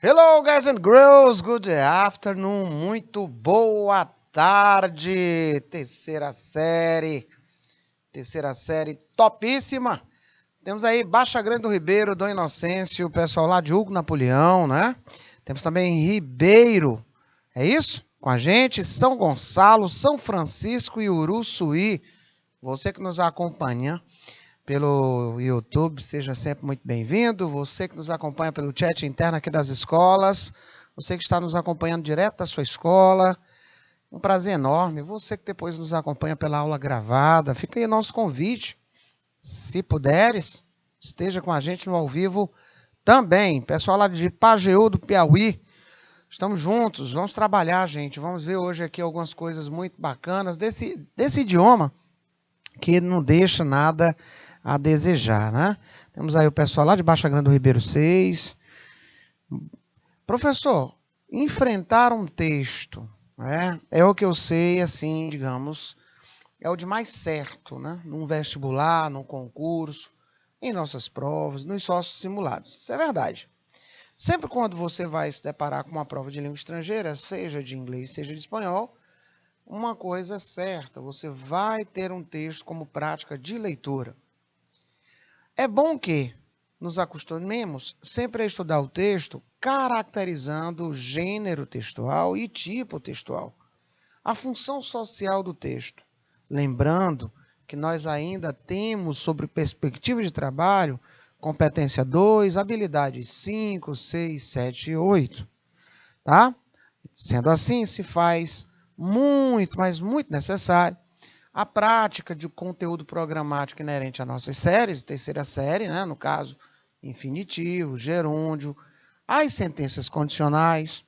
Hello, guys and girls. Good afternoon. Muito boa tarde. Terceira série topíssima. Temos aí Baixa Grande do Ribeiro, Dom Inocêncio, o pessoal lá de Hugo Napoleão, né? Temos também Ribeiro, é isso? Com a gente, São Gonçalo, São Francisco e Uruçuí. Você que nos acompanha pelo YouTube, seja sempre muito bem-vindo. Você que nos acompanha pelo chat interno aqui das escolas, você que está nos acompanhando direto da sua escola, um prazer enorme. Você que depois nos acompanha pela aula gravada, fica aí o nosso convite. Se puderes, esteja com a gente no ao vivo também. Pessoal lá de Pajeú do Piauí, estamos juntos, vamos trabalhar, gente. Vamos ver hoje aqui algumas coisas muito bacanas desse idioma que não deixa nada a desejar, né? Temos aí o pessoal lá de Baixa Grande do Ribeiro 6. Professor, enfrentar um texto, né? É o que eu sei, assim, digamos, é o de mais certo, né? Num vestibular, num concurso, em nossas provas, nos sócios simulados. Isso é verdade. Sempre quando você vai se deparar com uma prova de língua estrangeira, seja de inglês, seja de espanhol, uma coisa é certa, você vai ter um texto como prática de leitura. É bom que nos acostumemos sempre a estudar o texto caracterizando o gênero textual e tipo textual, a função social do texto. Lembrando que nós ainda temos, sobre perspectiva de trabalho, competência 2, habilidades 5, 6, 7 e 8. Tá? Sendo assim, se faz muito, mas muito necessário a prática de conteúdo programático inerente a nossas séries, terceira série, né? No caso, infinitivo, gerúndio, as sentenças condicionais.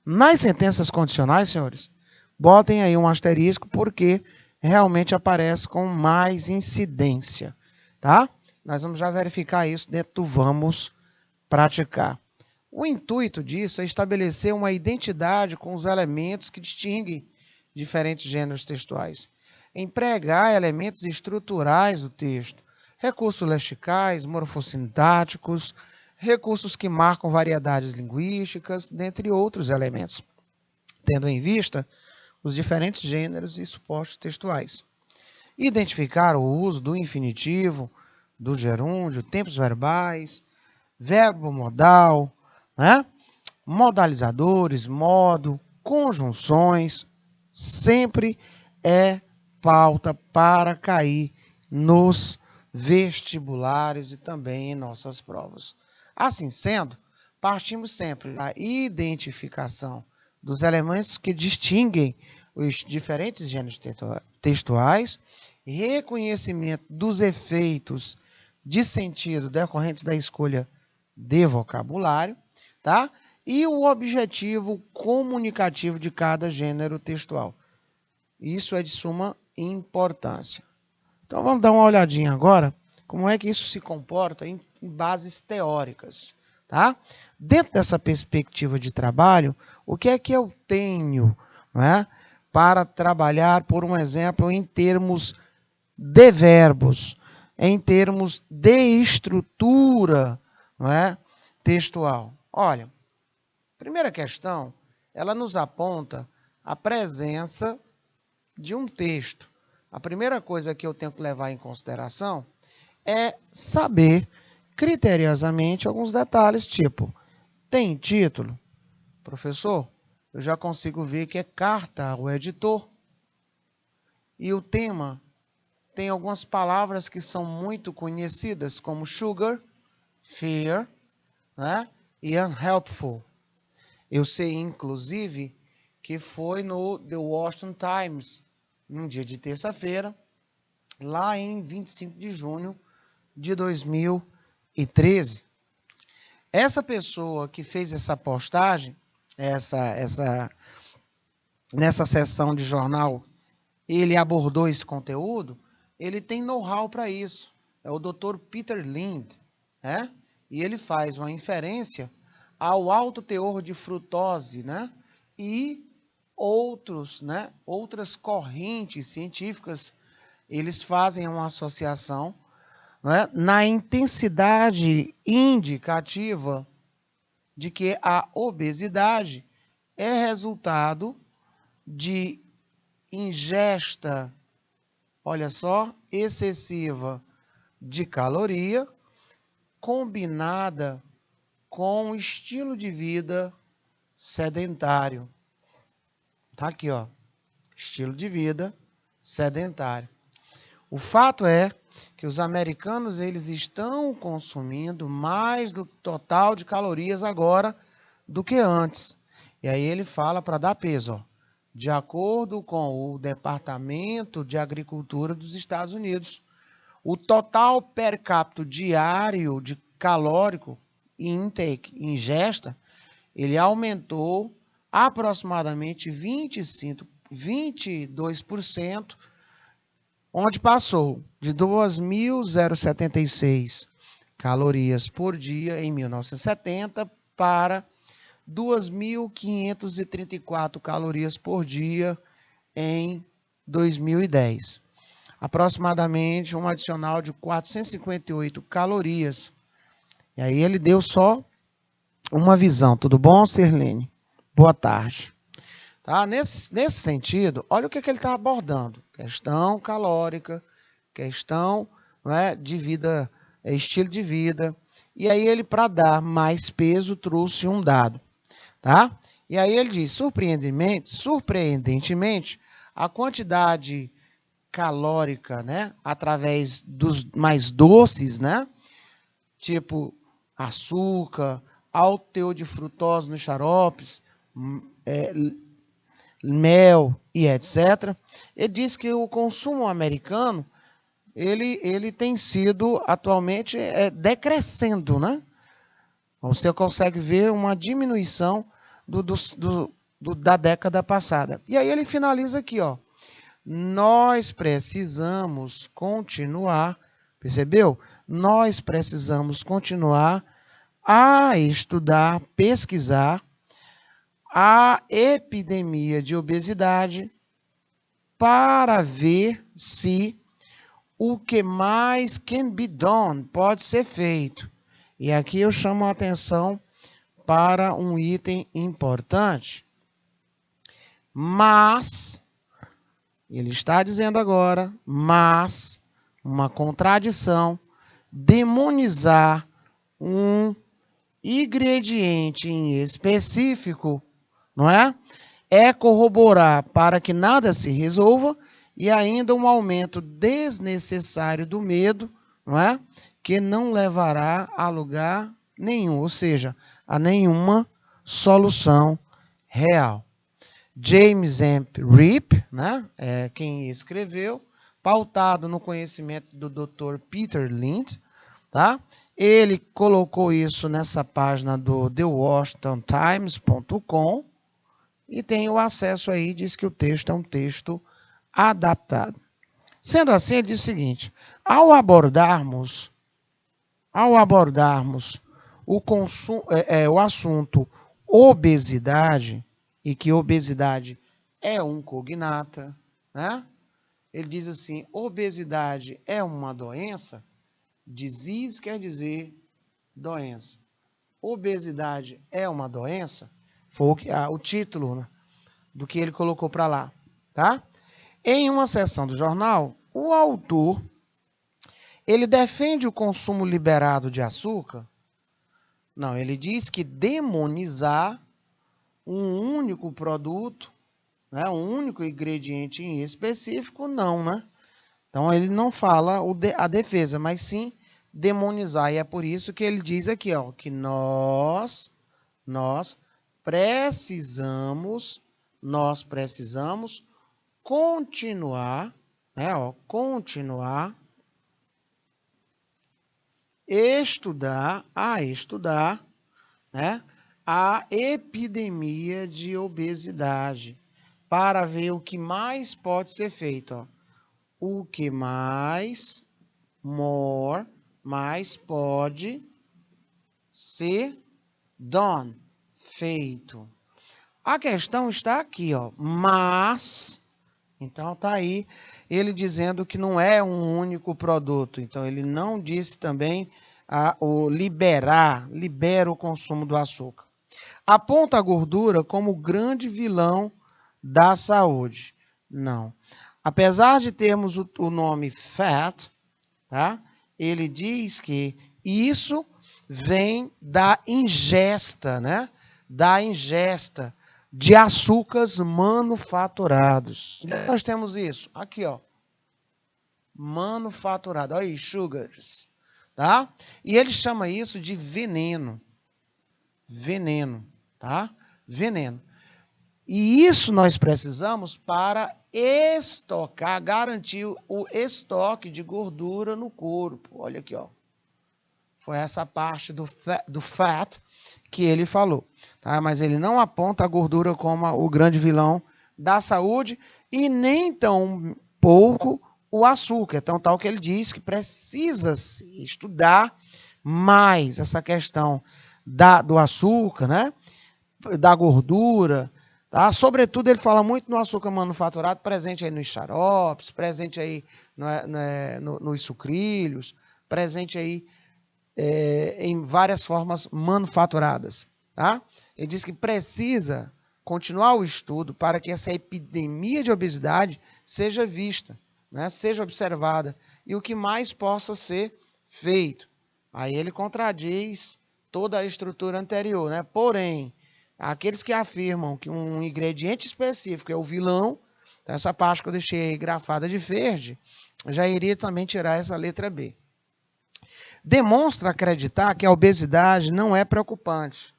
Nas sentenças condicionais, senhores, botem aí um asterisco porque realmente aparece com mais incidência, tá? Nós vamos já verificar isso dentro do vamos praticar. O intuito disso é estabelecer uma identidade com os elementos que distinguem diferentes gêneros textuais. Empregar elementos estruturais do texto, recursos lexicais, morfossintáticos, recursos que marcam variedades linguísticas, dentre outros elementos, tendo em vista os diferentes gêneros e supostos textuais. Identificar o uso do infinitivo, do gerúndio, tempos verbais, verbo modal, né? Modalizadores, modo, conjunções, sempre é pauta para cair nos vestibulares e também em nossas provas. Assim sendo, partimos sempre da identificação dos elementos que distinguem os diferentes gêneros textuais, reconhecimento dos efeitos de sentido decorrentes da escolha de vocabulário, tá? E o objetivo comunicativo de cada gênero textual. Isso é de suma importância. Então vamos dar uma olhadinha agora como é que isso se comporta em bases teóricas, tá? Dentro dessa perspectiva de trabalho, o que é que eu tenho, né, para trabalhar, por um exemplo, em termos de verbos, em termos de estrutura, não é, textual? Olha, primeira questão, ela nos aponta a presença de um texto. A primeira coisa que eu tenho que levar em consideração é saber criteriosamente alguns detalhes, tipo, tem título? Professor, eu já consigo ver que é carta ao editor. E o tema tem algumas palavras que são muito conhecidas, como sugar, fear, né? E unhelpful. Eu sei, inclusive, que foi no The Washington Times, num dia de terça-feira, lá em 25 de junho de 2013. Essa pessoa que fez essa postagem, nessa sessão de jornal, ele abordou esse conteúdo, ele tem know-how para isso. É o Dr. Peter Lind, né? E ele faz uma inferência ao alto teor de frutose, né? E outras correntes científicas, eles fazem uma associação, né, na intensidade indicativa de que a obesidade é resultado de ingesta, olha só, excessiva de caloria, combinada com um estilo de vida sedentário. Tá aqui, ó, estilo de vida sedentário. O fato é que os americanos eles estão consumindo mais do total de calorias agora do que antes. E aí ele fala para dar peso, ó, de acordo com o Departamento de Agricultura dos Estados Unidos, o total per capita diário de calórico intake, ingesta, ele aumentou aproximadamente 22%, onde passou de 2.076 calorias por dia em 1970 para 2.534 calorias por dia em 2010. Aproximadamente um adicional de 458 calorias. E aí ele deu só uma visão. Tudo bom, Sirlene? Boa tarde. Tá? Nesse sentido, olha o que ele está abordando. Questão calórica, questão, não é, de vida, estilo de vida. E aí ele, para dar mais peso, trouxe um dado. Tá? E aí ele diz, surpreendentemente, a quantidade calórica, né, através dos mais doces, né, tipo açúcar, alto teor de frutose nos xaropes, mel e etc. Ele diz que o consumo americano ele tem sido atualmente decrescendo, né? Você consegue ver uma diminuição da década passada. E aí ele finaliza aqui, ó. Nós precisamos continuar, percebeu? Nós precisamos continuar a estudar, pesquisar a epidemia de obesidade para ver se o que mais can be done pode ser feito. E aqui eu chamo a atenção para um item importante. Mas, ele está dizendo agora, mas, uma contradição, demonizar um ingrediente em específico, não é? É corroborar para que nada se resolva e ainda um aumento desnecessário do medo, não é? Que não levará a lugar nenhum, ou seja, a nenhuma solução real. James M. Ripp, né, é quem escreveu, pautado no conhecimento do Dr. Peter Lind, tá? Ele colocou isso nessa página do TheWashingtonTimes.com e tem o acesso aí, diz que o texto é um texto adaptado. Sendo assim, ele diz o seguinte, ao abordarmos o assunto obesidade, e que obesidade é um cognata, né? Ele diz assim, obesidade é uma doença, disease quer dizer doença. Obesidade é uma doença, foi o título, né, do que ele colocou para lá, tá? Em uma seção do jornal, o autor ele defende o consumo liberado de açúcar? Não, ele diz que demonizar um único produto, né, um único ingrediente em específico, não, né? Então ele não fala a defesa, mas sim demonizar. E é por isso que ele diz aqui, ó, que nós precisamos continuar, né, ó, continuar estudar, né, a epidemia de obesidade para ver o que mais pode ser feito, ó. O que mais pode ser done, feito. A questão está aqui, ó, mas, então tá aí ele dizendo que não é um único produto, então ele não disse também libera o consumo do açúcar. Aponta a gordura como grande vilão da saúde. Não. Apesar de termos o nome fat, tá? Ele diz que isso vem da ingesta, né? Da ingesta de açúcares manufaturados. Nós temos isso aqui, ó. Manufaturado, olha aí, sugars, tá? E ele chama isso de veneno. Veneno, tá? Veneno. E isso nós precisamos para estocar, garantir o estoque de gordura no corpo. Olha aqui, ó. Foi essa parte do fat que ele falou, tá? Mas ele não aponta a gordura como o grande vilão da saúde e nem tão pouco o açúcar. Então, tal que ele diz que precisa se estudar mais essa questão do açúcar, né? Da gordura, tá? Sobretudo, ele fala muito no açúcar manufaturado, presente aí nos xaropes, presente aí nos sucrilhos, presente aí em várias formas manufaturadas, tá? Ele diz que precisa continuar o estudo para que essa epidemia de obesidade seja vista, né? Seja observada e o que mais possa ser feito. Aí ele contradiz toda a estrutura anterior, né? Porém, aqueles que afirmam que um ingrediente específico é o vilão, então essa parte que eu deixei aí grafada de verde, já iria também tirar essa letra B. Demonstra acreditar que a obesidade não é preocupante.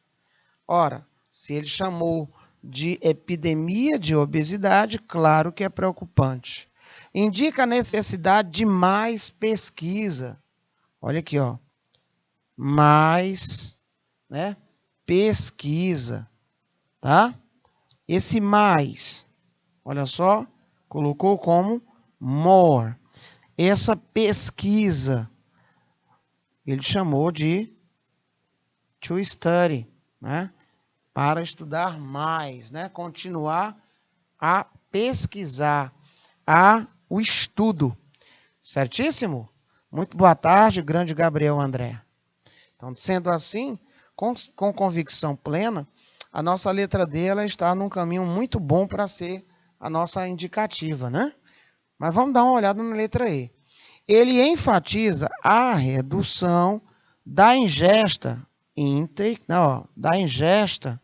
Ora, se ele chamou de epidemia de obesidade, claro que é preocupante. Indica a necessidade de mais pesquisa. Olha aqui, ó. Mais, né? Pesquisa, tá? Esse mais, olha só, colocou como more. Essa pesquisa, ele chamou de to study, né? Para estudar mais, né? Continuar a pesquisar, o estudo. Certíssimo? Muito boa tarde, grande Gabriel André. Então, sendo assim, com convicção plena, a nossa letra D ela está num caminho muito bom para ser a nossa indicativa, né? Mas vamos dar uma olhada na letra E. Ele enfatiza a redução da ingesta da ingesta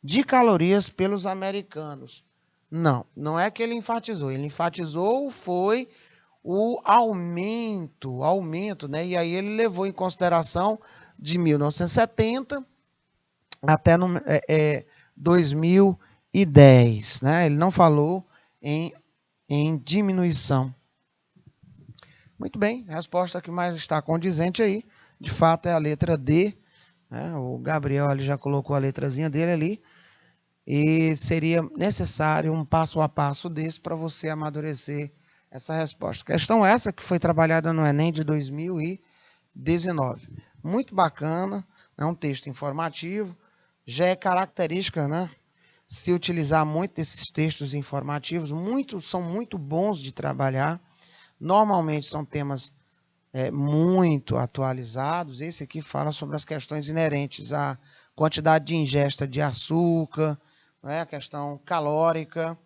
de calorias pelos americanos. Não, não é que ele enfatizou. Ele enfatizou foi o aumento, né? E aí ele levou em consideração de 1970 até 2010, né? Ele não falou em diminuição. Muito bem, a resposta que mais está condizente aí, de fato, é a letra D. Né? O Gabriel ali já colocou a letrazinha dele ali. E seria necessário um passo a passo desse para você amadurecer essa resposta. Questão essa que foi trabalhada no Enem de 2019. Muito bacana, é um texto informativo. Já é característica, né? Se utilizar muito desses textos informativos, são muito bons de trabalhar. Normalmente são temas muito atualizados. Esse aqui fala sobre as questões inerentes à quantidade de ingesta de açúcar, a questão calórica.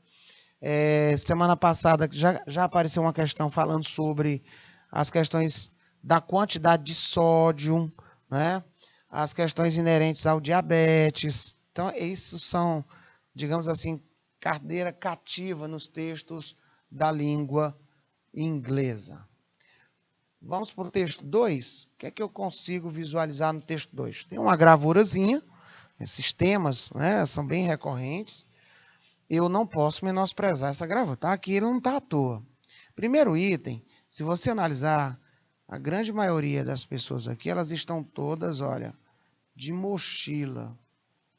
Semana passada já apareceu uma questão falando sobre as questões da quantidade de sódio, né? As questões inerentes ao diabetes. Então, isso são, digamos assim, cadeira cativa nos textos da língua inglesa. Vamos para o texto 2. O que é que eu consigo visualizar no texto 2? Tem uma gravurazinha. Esses temas, né, são bem recorrentes. Eu não posso menosprezar essa gravura. Tá? Aqui ele não está à toa. Primeiro item, se você analisar, a grande maioria das pessoas aqui, elas estão todas, olha, de mochila.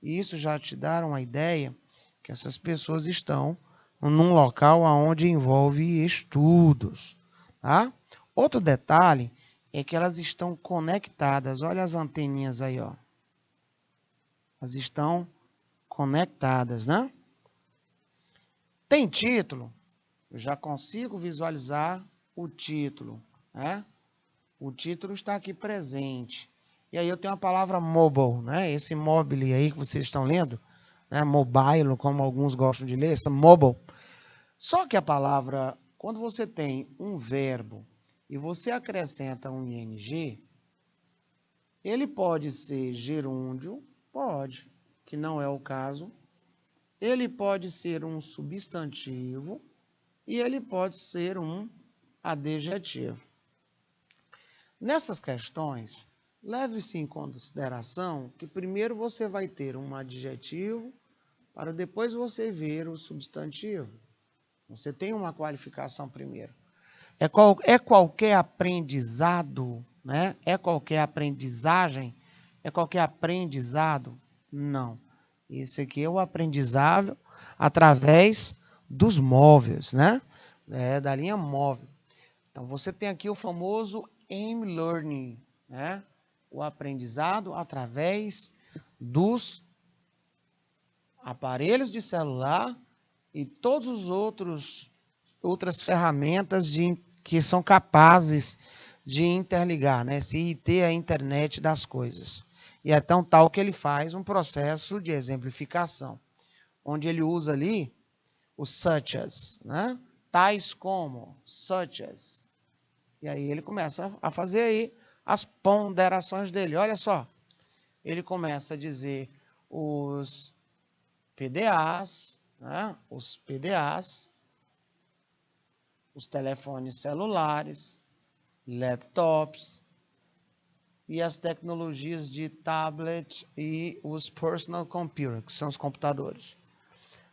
E isso já te dá uma ideia que essas pessoas estão num local onde envolve estudos. Tá? Outro detalhe é que elas estão conectadas. Olha as anteninhas aí, ó. Elas estão conectadas, né? Tem título? Eu já consigo visualizar o título, né? O título está aqui presente. E aí eu tenho a palavra mobile, né? Esse mobile aí que vocês estão lendo, né? Mobile, como alguns gostam de ler, essa mobile. Só que a palavra, quando você tem um verbo e você acrescenta um ing, ele pode ser gerúndio, pode, que não é o caso. Ele pode ser um substantivo e ele pode ser um adjetivo. Nessas questões, leve-se em consideração que primeiro você vai ter um adjetivo para depois você ver o substantivo. Você tem uma qualificação primeiro. É qualquer aprendizado, né? É qualquer aprendizagem? É qualquer aprendizado? Não. Esse aqui é o aprendizável através dos móveis, né? Da linha móvel. Então, você tem aqui o famoso M-Learning, né? O aprendizado através dos aparelhos de celular e todos os outras ferramentas que são capazes de interligar, né? Se ter a internet das coisas. E é tão tal que ele faz um processo de exemplificação, onde ele usa ali o such as, né? Tais como, such as. E aí ele começa a fazer aí as ponderações dele. Olha só, ele começa a dizer os PDAs, né? Os PDAs, os telefones celulares, laptops e as tecnologias de tablet e os personal computers, que são os computadores.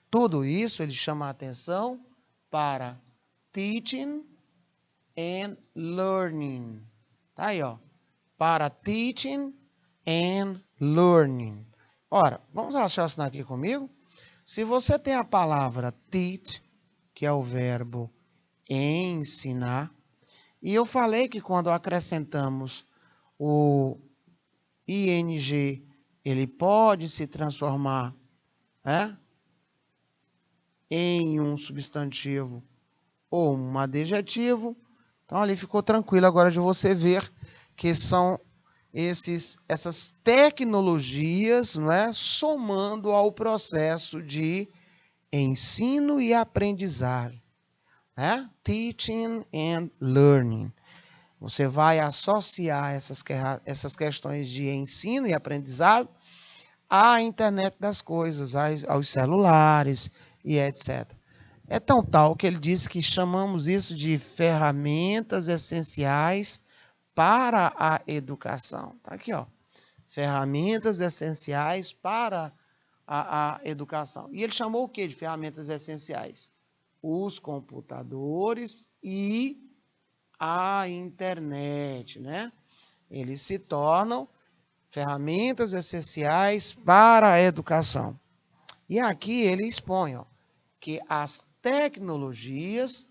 Tudo isso ele chama a atenção para teaching and learning. Tá aí, ó. Para teaching and learning. Ora, vamos raciocinar aqui comigo? Se você tem a palavra teach, que é o verbo ensinar, e eu falei que quando acrescentamos o ing, ele pode se transformar, né, em um substantivo ou um adjetivo. Então, ali ficou tranquilo agora de você ver que são essas tecnologias, não é, somando ao processo de ensino e aprendizagem. Né? Teaching and learning. Você vai associar essas questões de ensino e aprendizagem à internet das coisas, aos celulares e etc. É tão tal que ele diz que chamamos isso de ferramentas essenciais para a educação. Tá aqui, ó. Ferramentas essenciais para a educação. E ele chamou o que de ferramentas essenciais? Os computadores e a internet, né? Eles se tornam ferramentas essenciais para a educação. E aqui ele expõe, ó, que as tecnologias,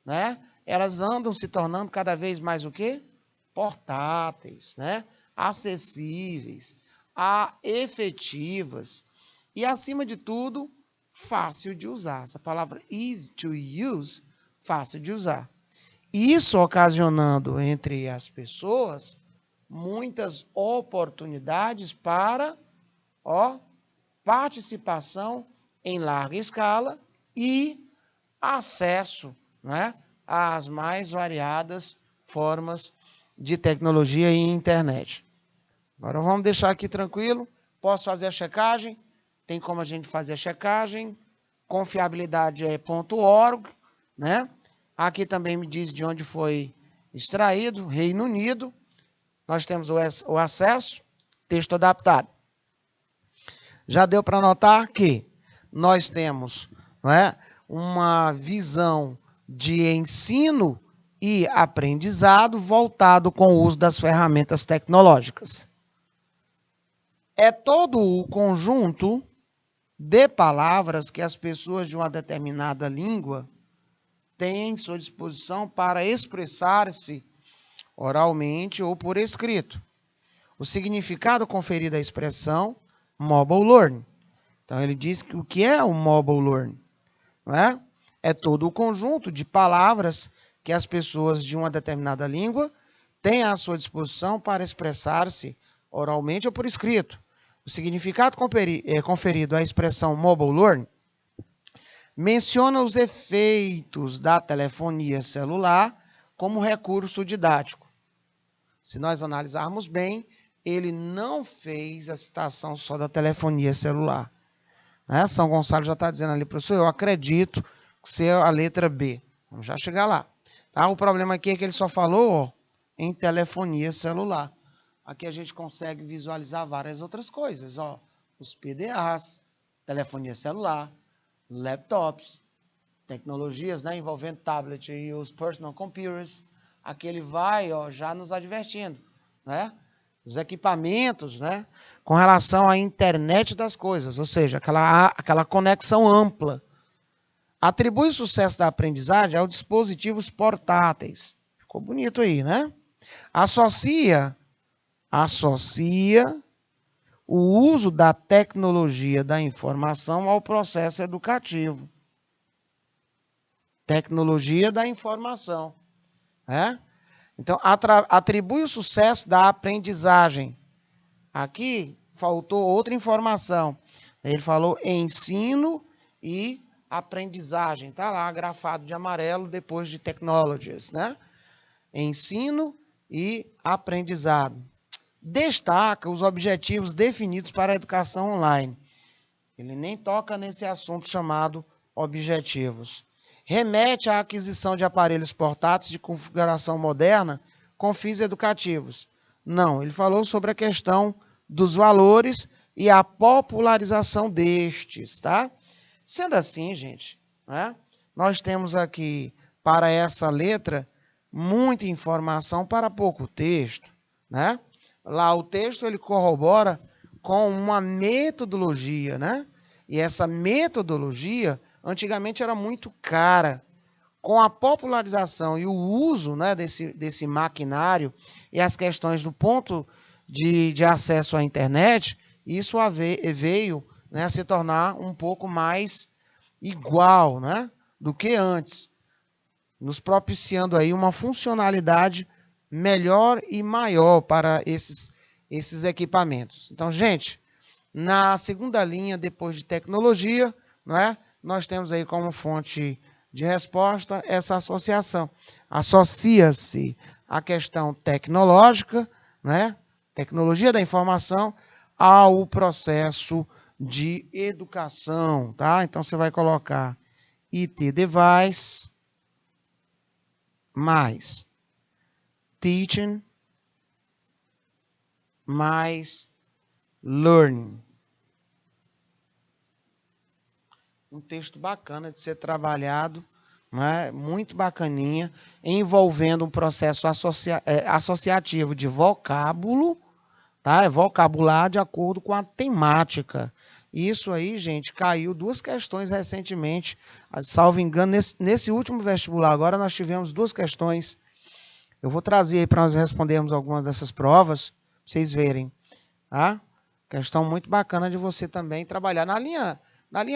né, elas andam se tornando cada vez mais o quê? Portáteis, né? Acessíveis, efetivas e, acima de tudo, fácil de usar. Essa palavra easy to use, fácil de usar. Isso ocasionando entre as pessoas muitas oportunidades para participação em larga escala e acesso, né, às mais variadas formas de tecnologia e internet. Agora vamos deixar aqui tranquilo. Posso fazer a checagem? Tem como a gente fazer a checagem. Confiabilidade é .org, né? Aqui também me diz de onde foi extraído, Reino Unido. Nós temos o acesso, texto adaptado. Já deu para notar que nós temos, não é, uma visão de ensino e aprendizado voltado com o uso das ferramentas tecnológicas. É todo o conjunto de palavras que as pessoas de uma determinada língua têm em sua disposição para expressar-se oralmente ou por escrito. O significado conferido à expressão mobile learning. Então, ele diz que o que é o mobile learning? Não é? É todo o conjunto de palavras que as pessoas de uma determinada língua tem à sua disposição para expressar-se oralmente ou por escrito. O significado conferido à expressão mobile learning menciona os efeitos da telefonia celular como recurso didático. Se nós analisarmos bem, ele não fez a citação só da telefonia celular. Né? São Gonçalo já está dizendo ali, professor, eu acredito que seja a letra B. Vamos já chegar lá. Tá? O problema aqui é que ele só falou em telefonia celular. Aqui a gente consegue visualizar várias outras coisas. Ó, os PDAs, telefonia celular, laptops, tecnologias, né, envolvendo tablet e os personal computers. Aqui ele vai já nos advertindo, né? Os equipamentos, né, com relação à internet das coisas, ou seja, aquela conexão ampla. Atribui o sucesso da aprendizagem aos dispositivos portáteis. Ficou bonito aí, né? Associa o uso da tecnologia da informação ao processo educativo. Tecnologia da informação. Né? Então, atribui o sucesso da aprendizagem. Aqui faltou outra informação. Ele falou ensino e aprendizagem. Está lá grafado de amarelo depois de technologies. Né? Ensino e aprendizado. Destaca os objetivos definidos para a educação online. Ele nem toca nesse assunto chamado objetivos. Remete à aquisição de aparelhos portáteis de configuração moderna com fins educativos. Não, ele falou sobre a questão dos valores e a popularização destes, tá? Sendo assim, gente, né, nós temos aqui para essa letra muita informação para pouco texto, né? Lá o texto ele corrobora com uma metodologia, né? E essa metodologia antigamente era muito cara. Com a popularização e o uso, né, desse maquinário e as questões do ponto de acesso à internet, isso veio, né, a se tornar um pouco mais igual, né, do que antes, nos propiciando aí uma funcionalidade melhor e maior para esses equipamentos. Então, gente, na segunda linha, depois de tecnologia, não é? Nós temos aí como fonte de resposta essa associação. Associa-se a questão tecnológica, né? Tecnologia da informação, ao processo de educação, tá? Então, você vai colocar IT device mais teaching mais learning. Um texto bacana de ser trabalhado, né? Muito bacaninha, envolvendo um processo associativo de vocábulo, tá? É vocabular de acordo com a temática. Isso aí, gente, caiu 2 questões recentemente, salvo engano, nesse último vestibular. Agora nós tivemos 2 questões. Eu vou trazer aí para nós respondermos algumas dessas provas, para vocês verem. Tá? Questão muito bacana de você também trabalhar. Na linha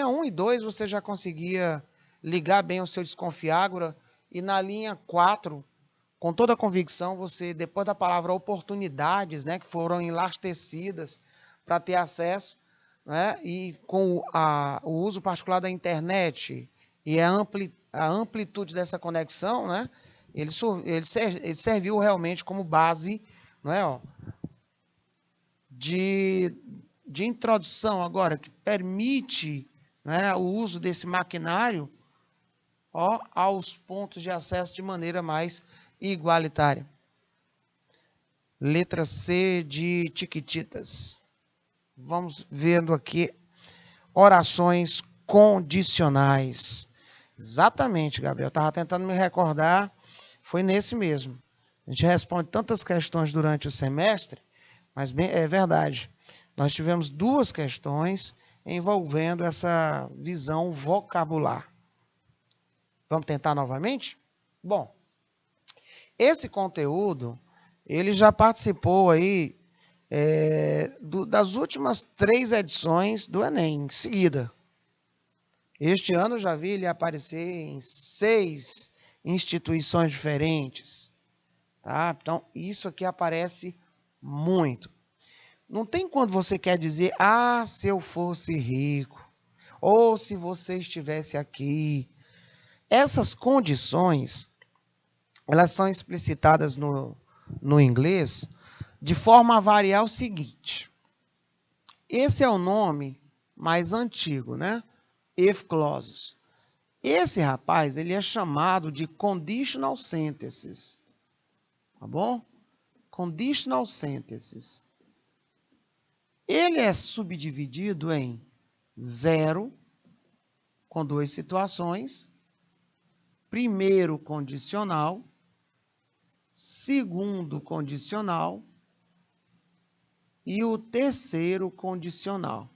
1 e 2 você já conseguia ligar bem o seu desconfiágora, e na linha 4, com toda a convicção, você, depois da palavra oportunidades, né, que foram enlastecidas para ter acesso, né, e com o uso particular da internet e a amplitude dessa conexão, né, ele serviu realmente como base, não é, ó, de introdução agora, que permite, né, o uso desse maquinário, ó, aos pontos de acesso de maneira mais igualitária. Letra C de Chiquititas. Vamos vendo aqui orações condicionais. Exatamente, Gabriel. Estava tentando me recordar, foi nesse mesmo. A gente responde tantas questões durante o semestre, mas é verdade. Nós tivemos 2 questões envolvendo essa visão vocabular. Vamos tentar novamente? Bom, esse conteúdo, ele já participou aí das últimas 3 edições do Enem, em seguida. Este ano eu já vi ele aparecer em 6 instituições diferentes. Tá? Então, isso aqui aparece muito. Não tem quando você quer dizer, ah, se eu fosse rico, ou se você estivesse aqui. Essas condições, elas são explicitadas no inglês de forma a variar o seguinte. Esse é o nome mais antigo, né? If clauses. Esse rapaz, ele é chamado de conditional sentences. Tá bom? Conditional sentences. Ele é subdividido em 0, com 2 situações, primeiro condicional, segundo condicional e o terceiro condicional.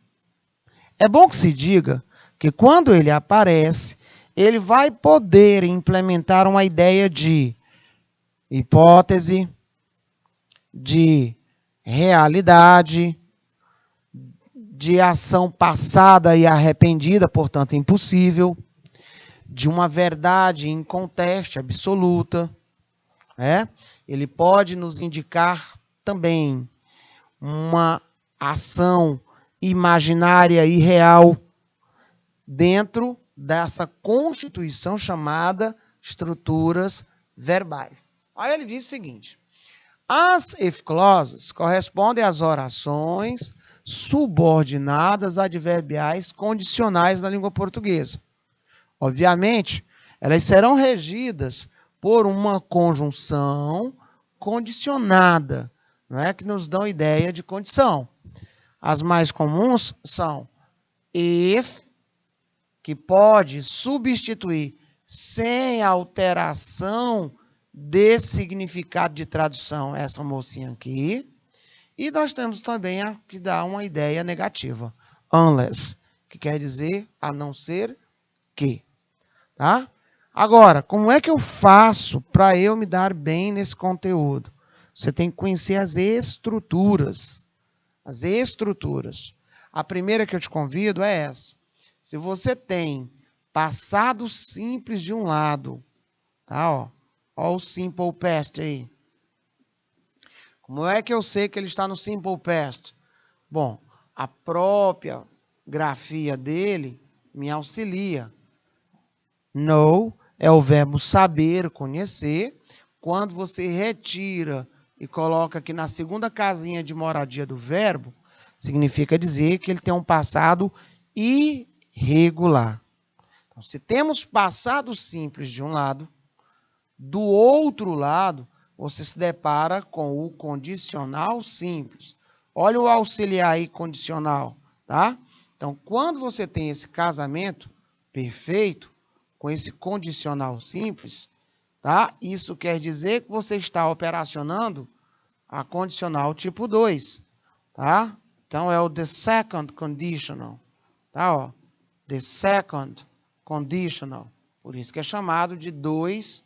É bom que se diga que quando ele aparece, ele vai poder implementar uma ideia de hipótese, de realidade, de ação passada e arrependida, portanto impossível, de uma verdade inconteste, absoluta. Ele pode nos indicar também uma ação imaginária e real dentro dessa constituição chamada estruturas verbais. Aí ele diz o seguinte: as if clauses correspondem às orações subordinadas adverbiais condicionais na língua portuguesa. Obviamente, elas serão regidas por uma conjunção condicionada, não é, que nos dão ideia de condição. As mais comuns são if, que pode substituir sem alteração de significado de tradução essa mocinha aqui. E nós temos também a que dá uma ideia negativa, unless, que quer dizer a não ser que. Tá? Agora, como é que eu faço para eu me dar bem nesse conteúdo? Você tem que conhecer as estruturas. As estruturas. A primeira que eu te convido é essa. Se você tem passado simples de um lado, tá? Ó o simple past aí. Como é que eu sei que ele está no simple past? Bom, a própria grafia dele me auxilia. Know é o verbo saber, conhecer. Quando você retira e coloca aqui na segunda casinha de moradia do verbo, significa dizer que ele tem um passado irregular. Então, se temos passado simples de um lado, do outro lado, você se depara com o condicional simples. Olha o auxiliar aí condicional, tá? Então, quando você tem esse casamento perfeito, com esse condicional simples, tá? Isso quer dizer que você está operacionando a condicional tipo 2, tá? Então, é o the second conditional, tá? Ó, the second conditional. Por isso que é chamado de 2ND,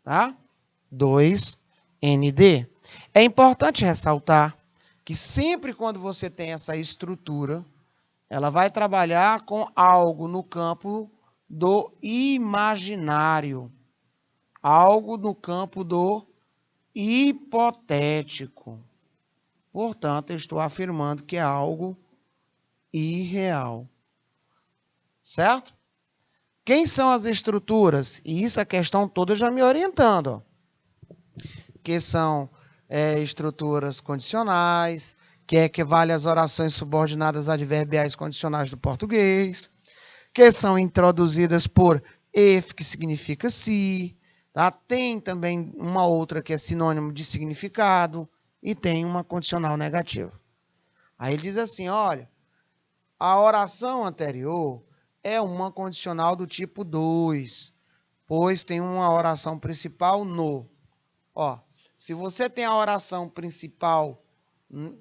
tá? 2ND. É importante ressaltar que sempre quando você tem essa estrutura, ela vai trabalhar com algo no campo do imaginário, algo no campo do hipotético. Portanto, eu estou afirmando que é algo irreal. Certo? Quem são as estruturas? E isso a questão toda já me orientando. Que são estruturas condicionais, que equivale às orações subordinadas adverbiais condicionais do português, que são introduzidas por if, que significa se, tá? Tem também uma outra que é sinônimo de significado, e tem uma condicional negativa. Aí ele diz assim, olha, a oração anterior é uma condicional do tipo 2, pois tem uma oração principal no. Ó, se você tem a oração principal,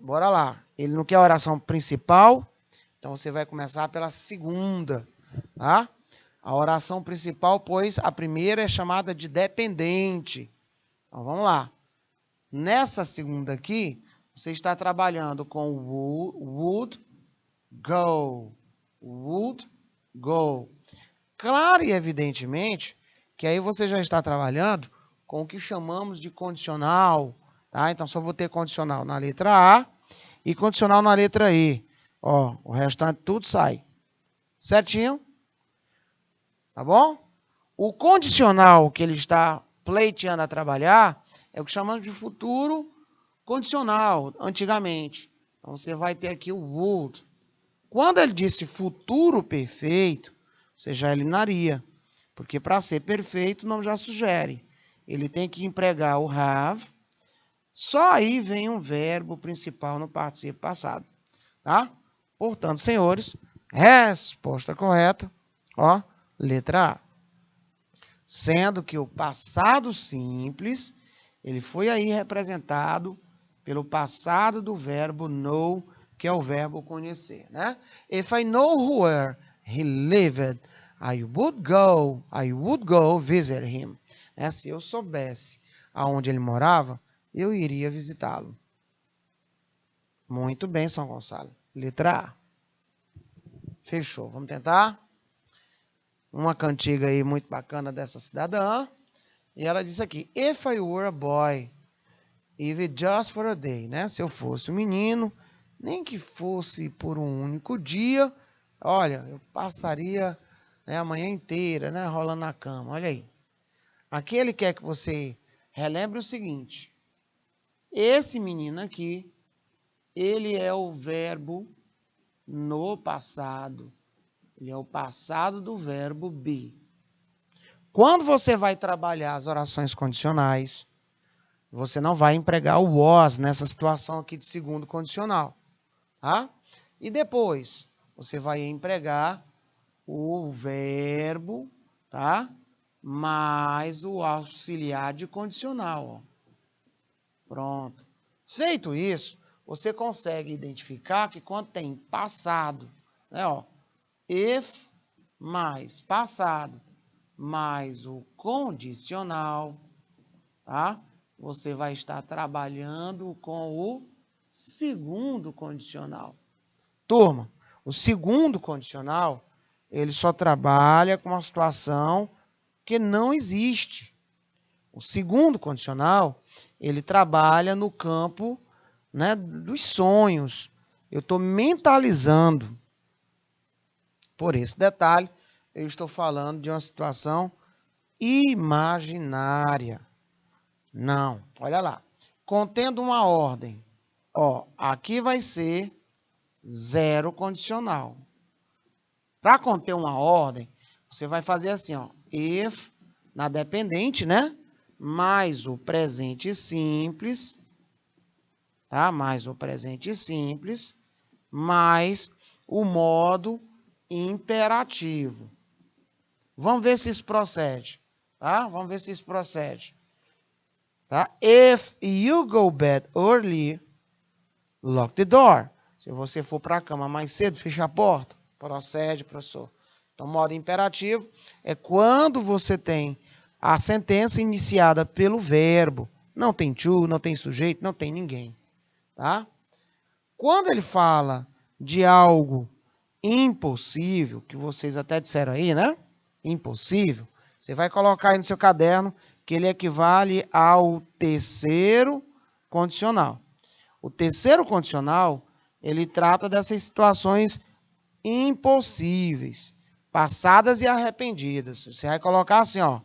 bora lá, ele não quer a oração principal, então você vai começar pela segunda, tá? A oração principal, pois a primeira é chamada de dependente. Então vamos lá. Nessa segunda aqui, você está trabalhando com would, go. Would, go. Claro e evidentemente que aí você já está trabalhando com o que chamamos de condicional, tá? Então, só vou ter condicional na letra A e condicional na letra E. Ó, o restante tudo sai. Certinho? Tá bom? O condicional que ele está pleiteando a trabalhar é o que chamamos de futuro condicional, antigamente. Então, você vai ter aqui o would. Quando ele disse futuro perfeito, você já eliminaria. Porque para ser perfeito, o nome já sugere. Ele tem que empregar o have. Só aí vem um verbo principal no particípio passado. Tá? Portanto, senhores, resposta correta, ó, letra A. Sendo que o passado simples, ele foi aí representado pelo passado do verbo know, que é o verbo conhecer, né? If I know where he lived, I would go visit him. Se eu soubesse aonde ele morava, eu iria visitá-lo. Muito bem, São Gonçalo. Letra A. Fechou. Vamos tentar? Uma cantiga aí muito bacana dessa cidadã. E ela disse aqui, if I were a boy, even just for a day, né? Se eu fosse um menino, nem que fosse por um único dia, olha, eu passaria, né, a manhã inteira, né, rolando na cama. Olha aí. Aqui ele quer que você relembre o seguinte. Esse menino aqui, ele é o verbo no passado. Ele é o passado do verbo be. Quando você vai trabalhar as orações condicionais, você não vai empregar o was nessa situação aqui de segundo condicional. Tá? E depois, você vai empregar o verbo, tá? Mais o auxiliar de condicional. Ó. Pronto. Feito isso, você consegue identificar que quando tem passado, né, ó, if mais passado mais o condicional, tá? Você vai estar trabalhando com o segundo condicional. Turma, o segundo condicional, ele só trabalha com uma situação que não existe. O segundo condicional, ele trabalha no campo, né, dos sonhos. Eu estou mentalizando. Por esse detalhe, eu estou falando de uma situação imaginária. Não, olha lá. Contendo uma ordem. Ó, aqui vai ser zero condicional. Para conter uma ordem, você vai fazer assim, ó. If, na dependente, né? Mais o presente simples, tá? Mais o presente simples, mais o modo imperativo. Vamos ver se isso procede, tá? Vamos ver se isso procede. Tá? If you go bed early, lock the door. Se você for para a cama mais cedo, fecha a porta. Procede, professor. Então, modo imperativo é quando você tem a sentença iniciada pelo verbo. Não tem to, não tem sujeito, não tem ninguém. Tá? Quando ele fala de algo impossível, que vocês até disseram aí, né? Impossível. Você vai colocar aí no seu caderno que ele equivale ao terceiro condicional. O terceiro condicional, ele trata dessas situações impossíveis, passadas e arrependidas. Você vai colocar assim, ó,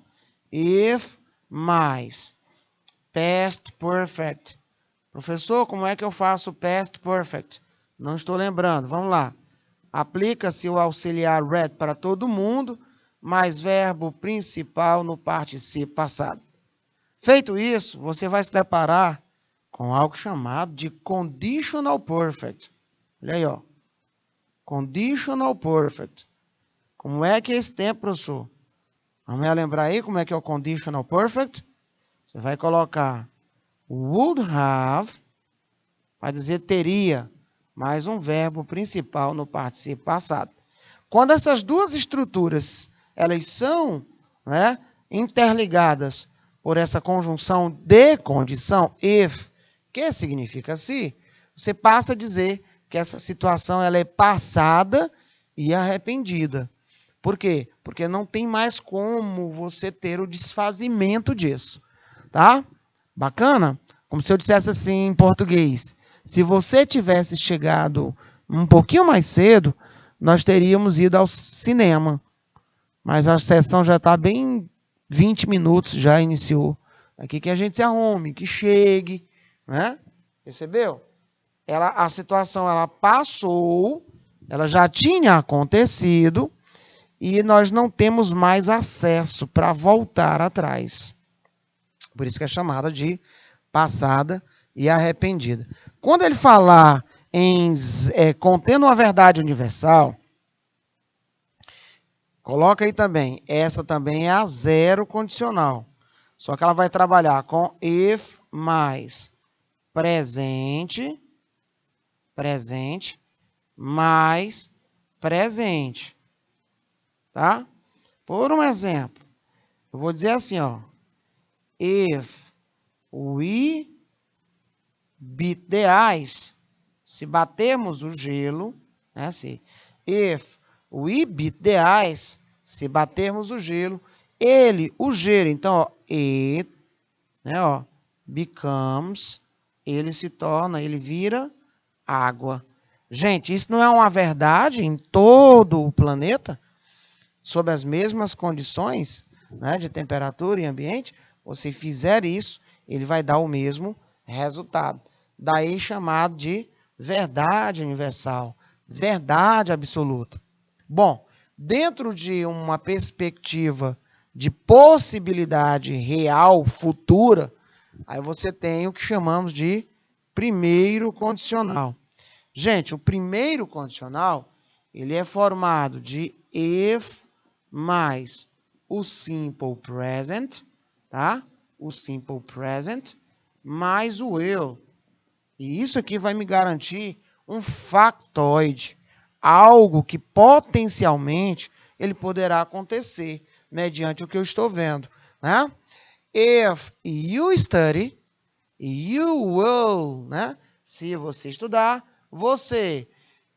if mais past perfect. Professor, como é que eu faço past perfect? Não estou lembrando. Vamos lá. Aplica-se o auxiliar read para todo mundo, mais verbo principal no particípio passado. Feito isso, você vai se deparar com algo chamado de conditional perfect. Olha aí, ó. Conditional perfect. Como é que é esse tempo, professor? Vamos lembrar aí como é que é o conditional perfect? Você vai colocar would have, vai dizer teria, mais um verbo principal no particípio passado. Quando essas duas estruturas, elas são, né, interligadas por essa conjunção de condição, if, que significa se, você passa a dizer que essa situação ela é passada e arrependida. Por quê? Porque não tem mais como você ter o desfazimento disso. Tá? Bacana? Como se eu dissesse assim em português. Se você tivesse chegado um pouquinho mais cedo, nós teríamos ido ao cinema. Mas a sessão já está bem 20 minutos, já iniciou. Aqui que a gente se arrume, que chegue, né? Percebeu? A situação ela passou, ela já tinha acontecido e nós não temos mais acesso para voltar atrás. Por isso que é chamada de passada e arrependida. Quando ele falar em contendo uma verdade universal, coloca aí também, essa também é a zero condicional. Só que ela vai trabalhar com if mais presente mais presente. Tá? Por um exemplo, eu vou dizer assim, ó. If we beat the ice, se batermos o gelo, né? If we beat the ice, se batermos o gelo, o gelo, então, ó, it, né, ó, becomes, ele vira água. Gente, isso não é uma verdade em todo o planeta? Sob as mesmas condições, né, de temperatura e ambiente, você fizer isso, ele vai dar o mesmo resultado. Daí chamado de verdade universal, verdade absoluta. Bom, dentro de uma perspectiva de possibilidade real, futura, aí você tem o que chamamos de primeiro condicional. Gente, o primeiro condicional, ele é formado de if mais o simple present, tá? O simple present mais o will. E isso aqui vai me garantir um factoide, algo que potencialmente ele poderá acontecer mediante o que eu estou vendo, né? If you study, you will, né? Se você estudar,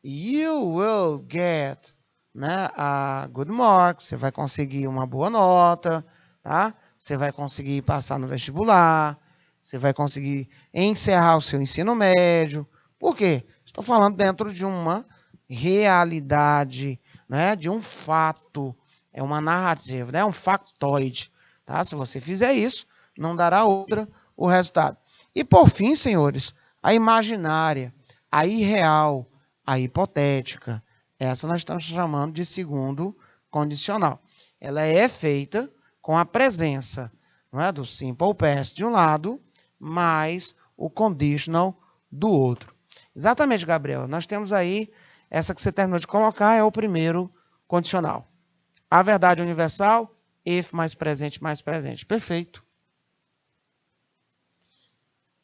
you will get, né, a good mark, você vai conseguir uma boa nota, tá? Você vai conseguir passar no vestibular, você vai conseguir encerrar o seu ensino médio. Por quê? Estou falando dentro de uma realidade, né, de um fato, é uma narrativa, né, um factoide, tá? Se você fizer isso, não dará outra o resultado. E por fim, senhores, a imaginária, a irreal, a hipotética. Essa nós estamos chamando de segundo condicional. Ela é feita com a presença, não é, do simple past de um lado, mais o conditional do outro. Exatamente, Gabriel. Nós temos aí, essa que você terminou de colocar, é o primeiro condicional. A verdade universal, if mais presente, mais presente. Perfeito.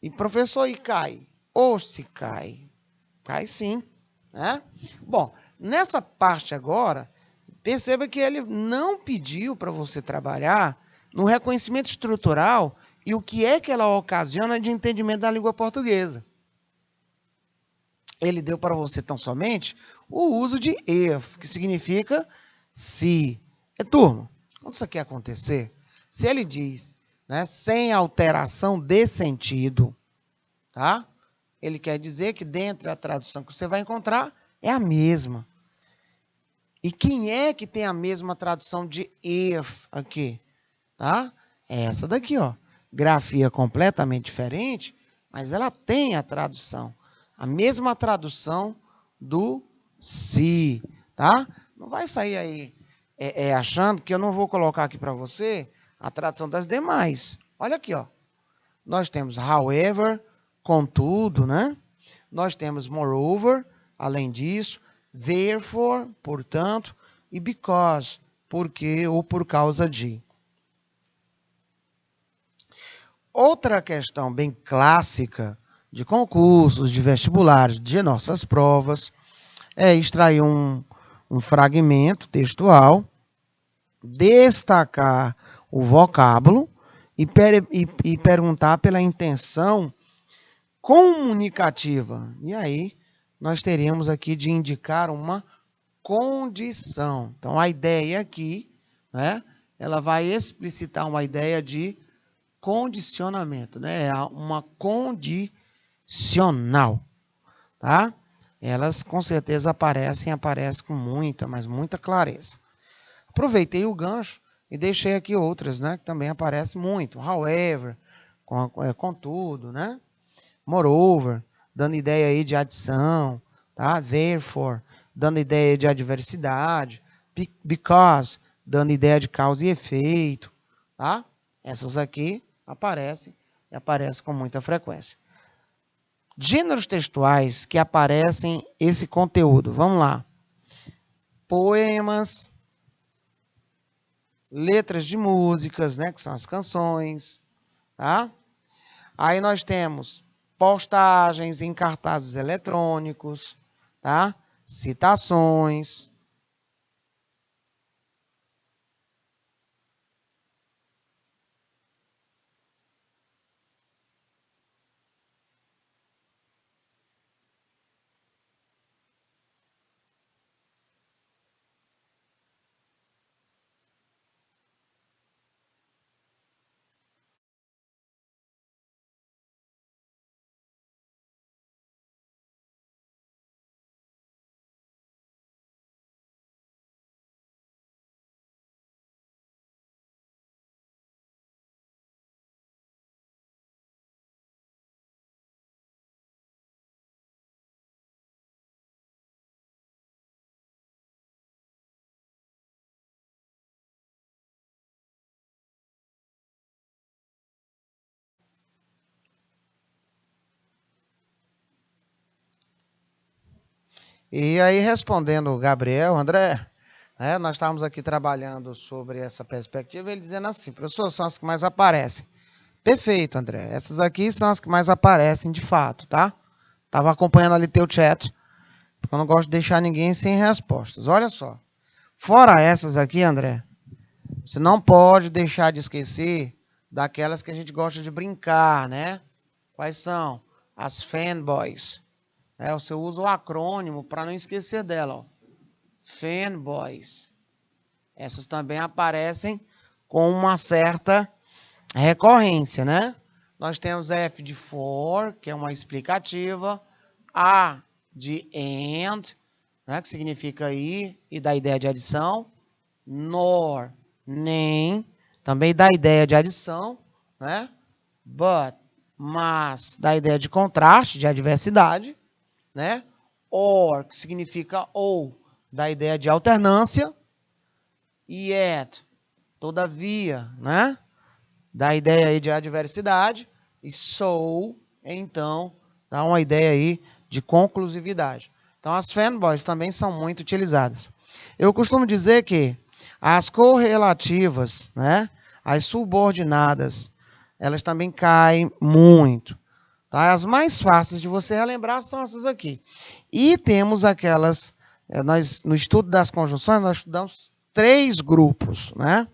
E professor, e cai? Ou se cai? Cai sim, né? Bom, nessa parte agora, perceba que ele não pediu para você trabalhar no reconhecimento estrutural e o que é que ela ocasiona de entendimento da língua portuguesa. Ele deu para você tão somente o uso de if, que significa se. Turma, quando isso aqui acontecer, se ele diz, né, sem alteração de sentido, tá? Ele quer dizer que dentro da tradução que você vai encontrar é a mesma. E quem é que tem a mesma tradução de if aqui? Tá? É essa daqui, ó. Grafia completamente diferente, mas ela tem a tradução. A mesma tradução do se, tá? Não vai sair aí achando que eu não vou colocar aqui para você a tradução das demais. Olha aqui, ó. Nós temos however, contudo, né? Nós temos moreover, além disso, therefore, portanto, e because, porque ou por causa de. Outra questão bem clássica de concursos, de vestibulares, de nossas provas, é extrair um fragmento textual, destacar o vocábulo e perguntar pela intenção comunicativa. E aí, nós teríamos aqui de indicar uma condição. Então, a ideia aqui, né, ela vai explicitar uma ideia de condicionamento, né? É uma condicional, tá? Elas com certeza aparecem com muita, mas muita clareza. Aproveitei o gancho e deixei aqui outras, né? Que também aparecem muito. However, contudo, né? Moreover, dando ideia aí de adição, tá? Therefore, dando ideia de adversidade. Because, dando ideia de causa e efeito, tá? Essas aqui aparecem e aparecem com muita frequência. Gêneros textuais que aparecem esse conteúdo. Vamos lá. Poemas, letras de músicas, né, que são as canções, tá? Aí nós temos postagens em cartazes eletrônicos, tá? Citações. E aí, respondendo o Gabriel, André, nós estávamos aqui trabalhando sobre essa perspectiva, ele dizendo assim, professor, são as que mais aparecem. Perfeito, André. Essas aqui são as que mais aparecem de fato, tá? Estava acompanhando ali teu chat, porque eu não gosto de deixar ninguém sem respostas. Olha só. Fora essas aqui, André, você não pode deixar de esquecer daquelas que a gente gosta de brincar, né? Quais são? As fanboys. Você usa o acrônimo para não esquecer dela, ó. Fanboys. Essas também aparecem com uma certa recorrência, né? Nós temos F de for, que é uma explicativa, A de and, né, que significa e dá ideia de adição, nor, nem, também dá ideia de adição, né? But, mas, dá ideia de contraste, de adversidade, né? Or, que significa ou, dá ideia de alternância, yet, todavia, né? Dá ideia aí de adversidade, e so, então, dá uma ideia aí de conclusividade. Então, as fanboys também são muito utilizadas. Eu costumo dizer que as correlativas, né, as subordinadas, elas também caem muito. Tá? As mais fáceis de você relembrar são essas aqui. E temos aquelas, no estudo das conjunções, nós estudamos 3 grupos, né?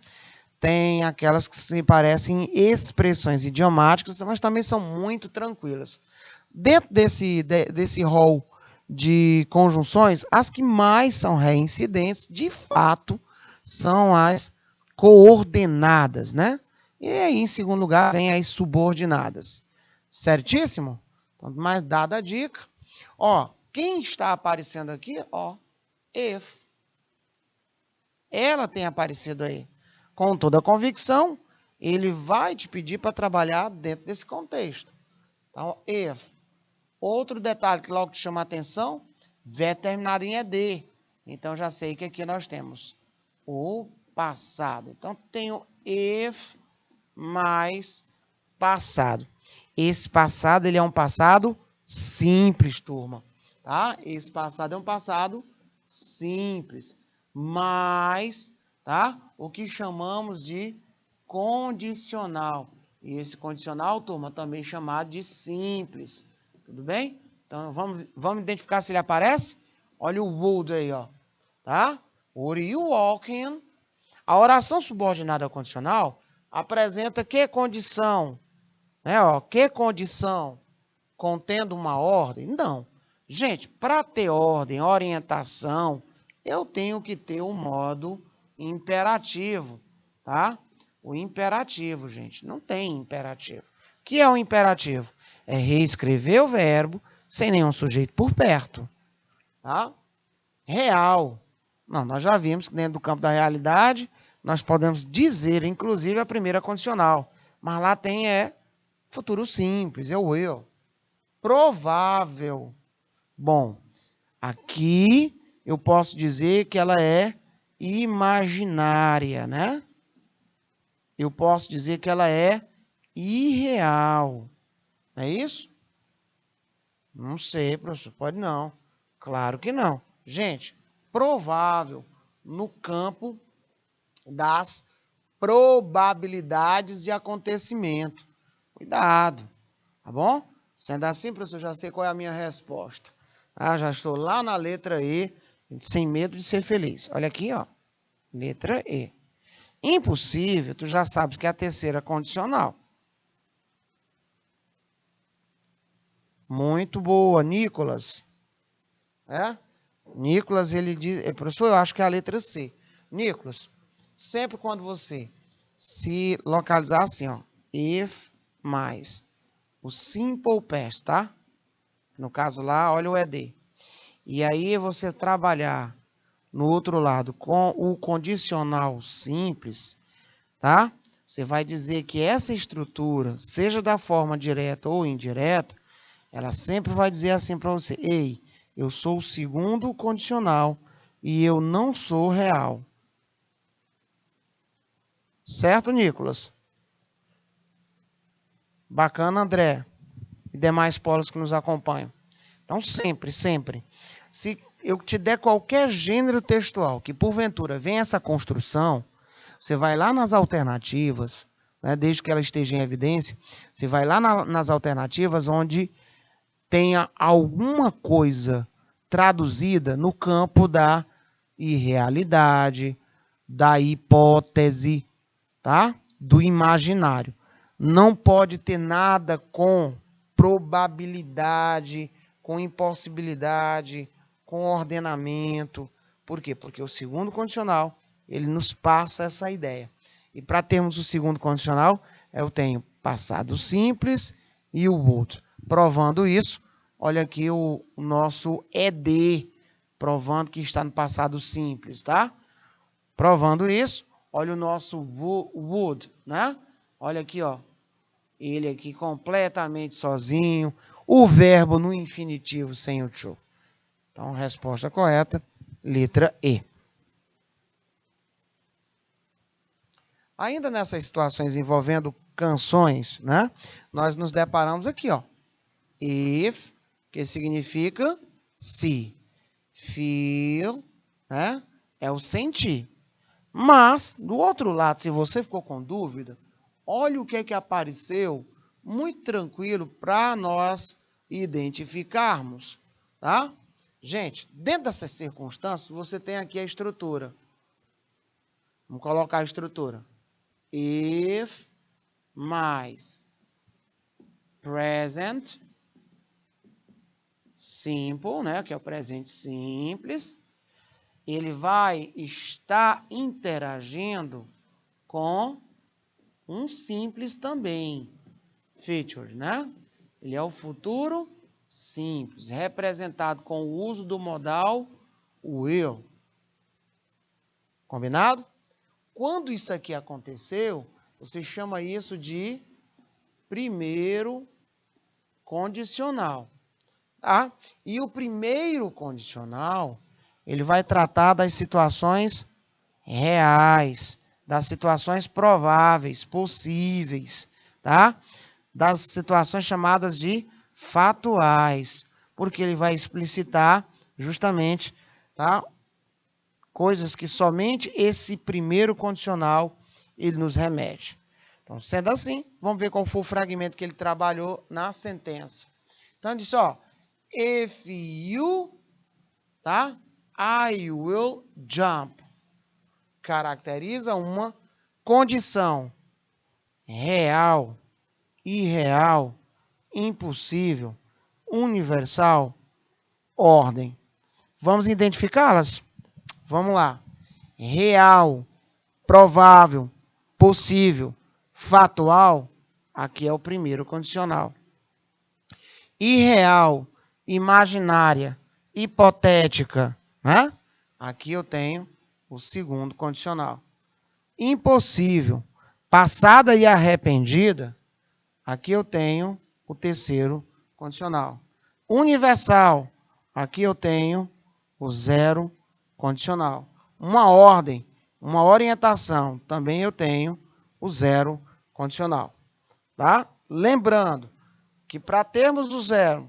Tem aquelas que se parecem expressões idiomáticas, mas também são muito tranquilas. Dentro desse rol de conjunções, as que mais são reincidentes, de fato, são as coordenadas, né? E aí, em segundo lugar, vem as subordinadas. Certíssimo? Então, mais dada a dica. Ó, quem está aparecendo aqui? Ó, if. Ela tem aparecido aí. Com toda a convicção, ele vai te pedir para trabalhar dentro desse contexto. Então, if. Outro detalhe que logo te chama a atenção, verbo terminado em ed. Então, já sei que aqui nós temos o passado. Então, tenho if mais passado. Esse passado, ele é um passado simples, turma. Tá? Esse passado é um passado simples. Mas, tá? O que chamamos de condicional. E esse condicional, turma, também chamado de simples. Tudo bem? Então, vamos identificar se ele aparece? Olha o would aí, ó. Tá? Would you walking? A oração subordinada ao condicional apresenta que condição? Que condição? Contendo uma ordem? Não. Gente, para ter ordem, orientação, eu tenho que ter o modo imperativo, tá? O imperativo, gente. Não tem imperativo. O que é o imperativo? É reescrever o verbo sem nenhum sujeito por perto. Tá? Real. Não, nós já vimos que dentro do campo da realidade, nós podemos dizer, inclusive, a primeira condicional. Mas lá tem futuro simples, é o will. Provável. Bom, aqui eu posso dizer que ela é imaginária, né? Eu posso dizer que ela é irreal. É isso? Não sei, professor. Pode não. Claro que não. Gente, provável no campo das probabilidades de acontecimento. Cuidado, tá bom? Sendo assim, professor, já sei qual é a minha resposta. Já estou lá na letra E, sem medo de ser feliz. Olha aqui, ó. Letra E. Impossível, tu já sabes que é a terceira condicional. Muito boa, Nicolas. Nicolas, ele diz... Professor, eu acho que é a letra C. Nicolas, sempre quando você se localizar assim, ó. If mais o simple past, tá? No caso lá, olha o ED. E aí você trabalhar no outro lado com o condicional simples, tá? Você vai dizer que essa estrutura, seja da forma direta ou indireta, ela sempre vai dizer assim para você: ei, eu sou o segundo condicional e eu não sou real. Certo, Nicolas? Bacana, André. E demais polos que nos acompanham. Então, sempre, sempre. Se eu te der qualquer gênero textual que, porventura, venha essa construção, você vai lá nas alternativas, né, desde que ela esteja em evidência, você vai lá nas alternativas onde tenha alguma coisa traduzida no campo da irrealidade, da hipótese, tá? Do imaginário. Não pode ter nada com probabilidade, com impossibilidade, com ordenamento. Por quê? Porque o segundo condicional, ele nos passa essa ideia. E para termos o segundo condicional, eu tenho passado simples e o would. Provando isso, olha aqui o nosso ED, provando que está no passado simples, tá? Provando isso, olha o nosso would, né? Olha aqui, ó. Ele aqui completamente sozinho. O verbo no infinitivo sem o to. Então, resposta correta, letra E. Ainda nessas situações envolvendo canções, né? Nós nos deparamos aqui, ó. If, que significa se. Feel, né? É o sentir. Mas, do outro lado, se você ficou com dúvida, olha o que é que apareceu muito tranquilo para nós identificarmos, tá? Gente, dentro dessas circunstâncias, você tem aqui a estrutura. Vamos colocar a estrutura. If mais present simple, né, que é o presente simples, ele vai estar interagindo com um simples também, featured, né? Ele é o futuro simples, representado com o uso do modal will. Combinado? Quando isso aqui aconteceu, você chama isso de primeiro condicional, tá? E o primeiro condicional, ele vai tratar das situações reais, das situações prováveis, possíveis, tá? Das situações chamadas de fatuais, porque ele vai explicitar justamente, tá? Coisas que somente esse primeiro condicional ele nos remete. Então, sendo assim, vamos ver qual foi o fragmento que ele trabalhou na sentença. Então, ele disse, ó, if you, tá? I will jump. Caracteriza uma condição real, irreal, impossível, universal, ordem. Vamos identificá-las? Vamos lá. Real, provável, possível, fatual, aqui é o primeiro condicional. Irreal, imaginária, hipotética, né? Aqui eu tenho o segundo condicional. Impossível, passada e arrependida, aqui eu tenho o terceiro condicional. Universal, aqui eu tenho o zero condicional. Uma ordem, uma orientação, também eu tenho o zero condicional. Tá? Lembrando que para termos o zero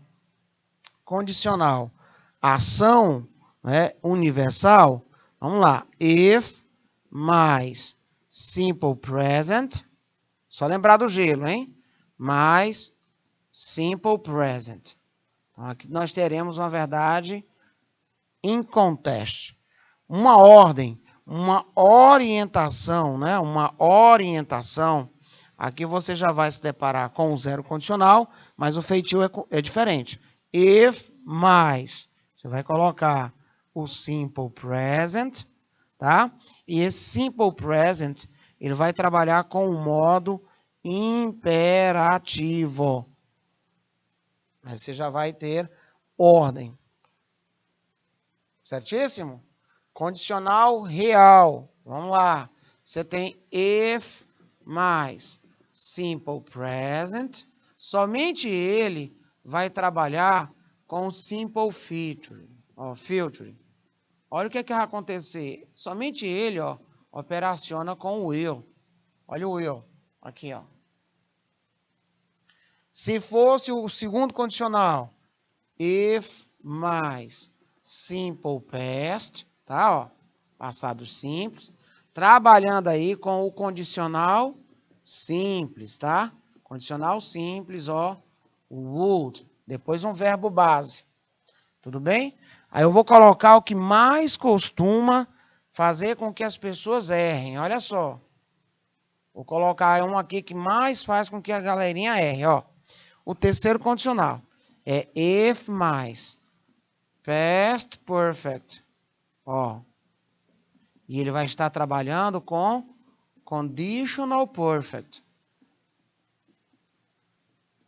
condicional, ação, né, universal, vamos lá, if mais simple present, só lembrar do gelo, hein? Mais simple present. Então, aqui nós teremos uma verdade in contest. Uma ordem, uma orientação, né? Uma orientação. Aqui você já vai se deparar com o zero condicional, mas o feitio é diferente. If mais, você vai colocar o simple present, tá? E esse simple present, ele vai trabalhar com o modo imperativo. Aí você já vai ter ordem. Certíssimo? Condicional real. Vamos lá. Você tem if mais simple present. Somente ele vai trabalhar com o simple feature. Ó, filtering. Olha o que vai acontecer. Somente ele, ó, operaciona com o will. Olha o will. Aqui, ó. Se fosse o segundo condicional, if mais simple past, tá, ó, passado simples, trabalhando aí com o condicional simples, tá? Condicional simples, ó, would, depois um verbo base. Tudo bem? Aí eu vou colocar o que mais costuma fazer com que as pessoas errem. Olha só. Vou colocar um aqui que mais faz com que a galerinha erre, ó. O terceiro condicional é if mais past perfect. Ó. E ele vai estar trabalhando com conditional perfect.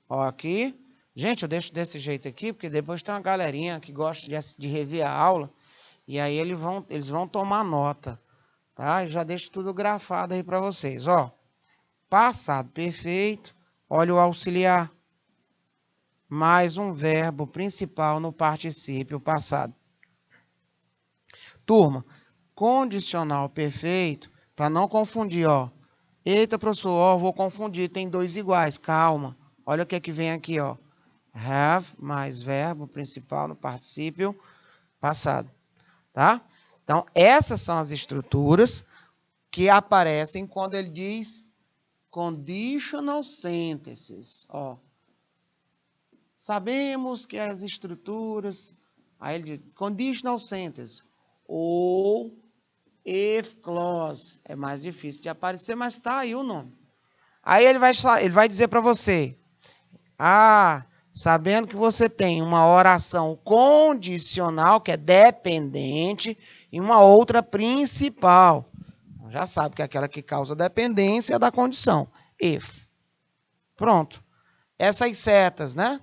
Ó, aqui. Gente, eu deixo desse jeito aqui, porque depois tem uma galerinha que gosta de rever a aula. E aí eles vão tomar nota. Tá? Eu já deixo tudo grafado aí para vocês. Ó. Passado perfeito. Olha o auxiliar. Mais um verbo principal no particípio passado. Turma, condicional perfeito, para não confundir, ó. Eita, professor, ó, vou confundir, tem dois iguais, calma. Olha o que é que vem aqui, ó. Have mais verbo principal no particípio passado, tá? Então, essas são as estruturas que aparecem quando ele diz conditional sentences, ó. Sabemos que as estruturas, aí ele diz conditional sentence ou if clause, é mais difícil de aparecer, mas está aí o nome. Aí ele vai dizer para você, sabendo que você tem uma oração condicional, que é dependente, e uma outra principal. Já sabe que é aquela que causa dependência é da condição. If. Pronto. Essas setas, né?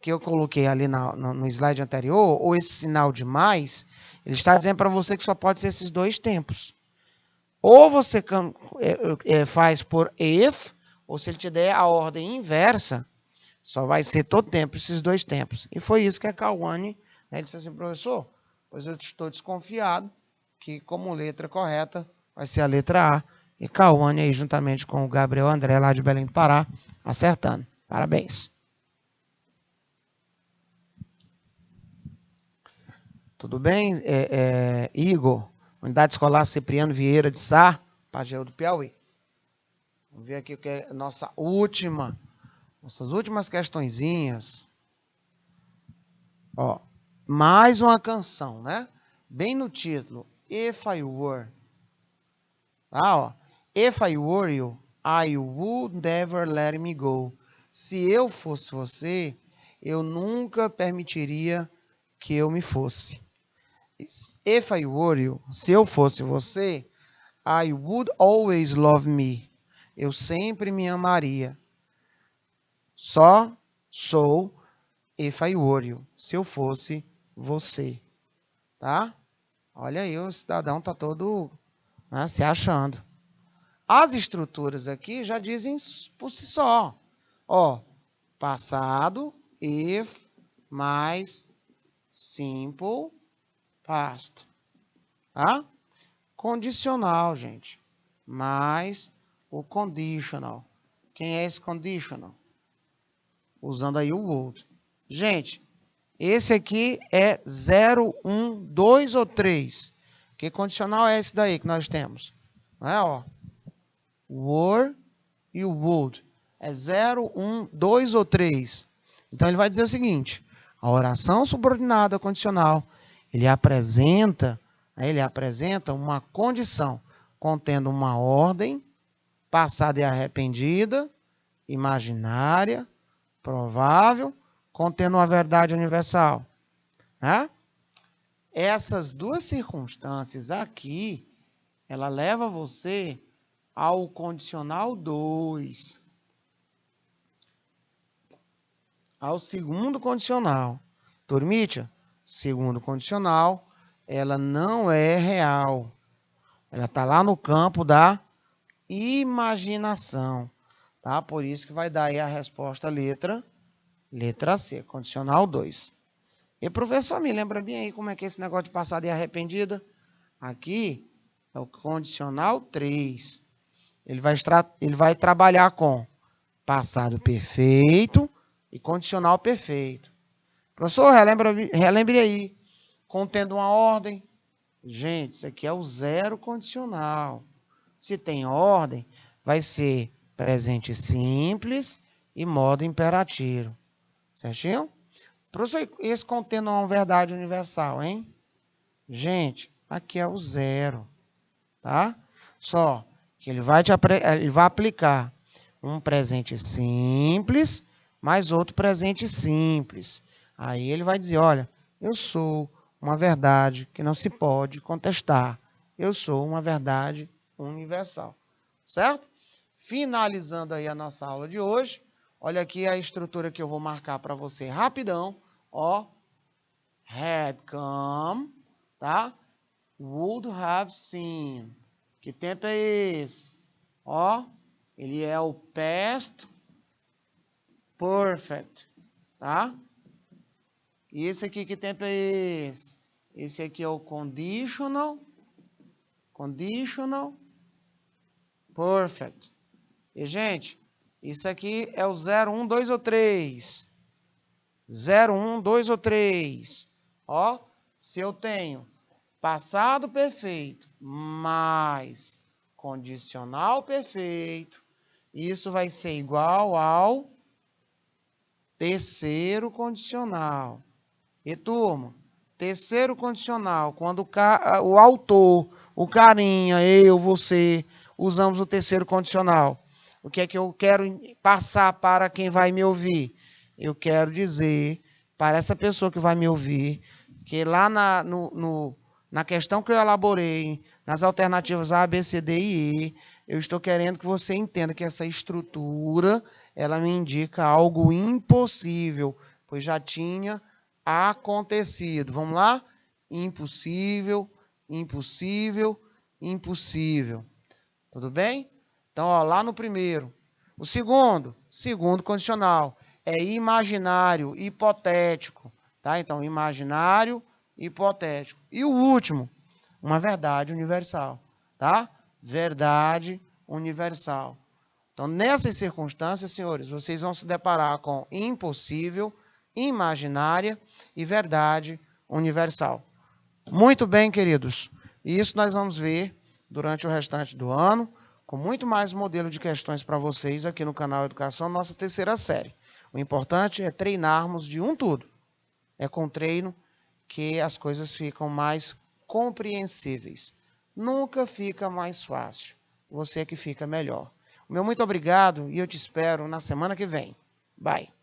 Que eu coloquei ali no slide anterior, ou esse sinal de mais, ele está dizendo para você que só pode ser esses dois tempos. Ou você faz por if, ou se ele te der a ordem inversa, só vai ser todo tempo, esses dois tempos. E foi isso que a Kawane, né, disse assim, professor, pois eu estou desconfiado que como letra correta vai ser a letra A. E Kawane aí, juntamente com o Gabriel André, lá de Belém do Pará, acertando. Parabéns. Tudo bem, Igor? Unidade Escolar Cipriano Vieira de Sá, Pageu do Piauí. Vamos ver aqui o que é nossas últimas questõezinhas. Ó, mais uma canção, né? Bem no título, If I Were. Ó, If I Were You, I would never let me go. Se eu fosse você, eu nunca permitiria que eu me fosse. If I were you, se eu fosse você, I would always love me. eu sempre me amaria. Só sou if I were you, se eu fosse você, tá? Olha aí, o cidadão tá todo, né, se achando. As estruturas aqui já dizem por si só. Ó, passado, if, mais simple past. Tá? Condicional, gente. Mais o conditional. Quem é esse conditional? Usando aí o would. Gente, esse aqui é 0, 1, 2 ou 3. Que condicional é esse daí que nós temos? Não é, ó? Were e o would. É 0, 1, 2 ou 3. Então, ele vai dizer o seguinte. A oração subordinada condicional, ele apresenta uma condição contendo uma ordem, passada e arrependida, imaginária, provável, contendo uma verdade universal. Né? Essas duas circunstâncias aqui, ela leva você ao condicional 2. Ao segundo condicional. Turmitia, segundo condicional, ela não é real. Ela está lá no campo da imaginação. Tá? Por isso que vai dar aí a resposta letra C, condicional 2. E professor, me lembra bem aí como é que é esse negócio de passado e arrependida? Aqui é o condicional 3. Ele vai trabalhar com passado perfeito e condicional perfeito. Professor, relembre aí. Contendo uma ordem. Gente, isso aqui é o zero condicional. Se tem ordem, vai ser presente simples e modo imperativo. Certinho? Professor, esse contendo uma verdade universal, hein? Gente, aqui é o zero. Tá? Só que ele vai aplicar um presente simples mais outro presente simples. Aí ele vai dizer, olha, eu sou uma verdade que não se pode contestar. Eu sou uma verdade universal. Certo? Finalizando aí a nossa aula de hoje. Olha aqui a estrutura que eu vou marcar para você rapidão. Ó, had come, tá? Would have seen. Que tempo é esse? Ó, ele é o past perfect, tá? E esse aqui, que tempo é esse? Esse aqui é o conditional perfect. E, gente, isso aqui é o 0, 1, 2 ou 3. 0, 1, 2 ou 3. Ó, se eu tenho passado perfeito mais condicional perfeito, isso vai ser igual ao terceiro condicional. E, turma, terceiro condicional, quando o autor, o carinha, eu, você, usamos o terceiro condicional. O que é que eu quero passar para quem vai me ouvir? Eu quero dizer para essa pessoa que vai me ouvir que lá na questão que eu elaborei, nas alternativas A, B, C, D e E, eu estou querendo que você entenda que essa estrutura, ela me indica algo impossível, pois já tinha acontecido. Vamos lá? Impossível, impossível, impossível. Tudo bem? Então, ó, lá no primeiro. O segundo condicional, é imaginário, hipotético. Tá? Então, imaginário, hipotético. E o último, uma verdade universal. Tá? Verdade universal. Então, nessas circunstâncias, senhores, vocês vão se deparar com impossível, imaginária e verdade universal. Muito bem, queridos. E isso nós vamos ver durante o restante do ano, com muito mais modelo de questões para vocês aqui no canal Educação, nossa terceira série. O importante é treinarmos de um tudo. É com treino que as coisas ficam mais compreensíveis. Nunca fica mais fácil. Você é que fica melhor. O meu muito obrigado e eu te espero na semana que vem. Bye.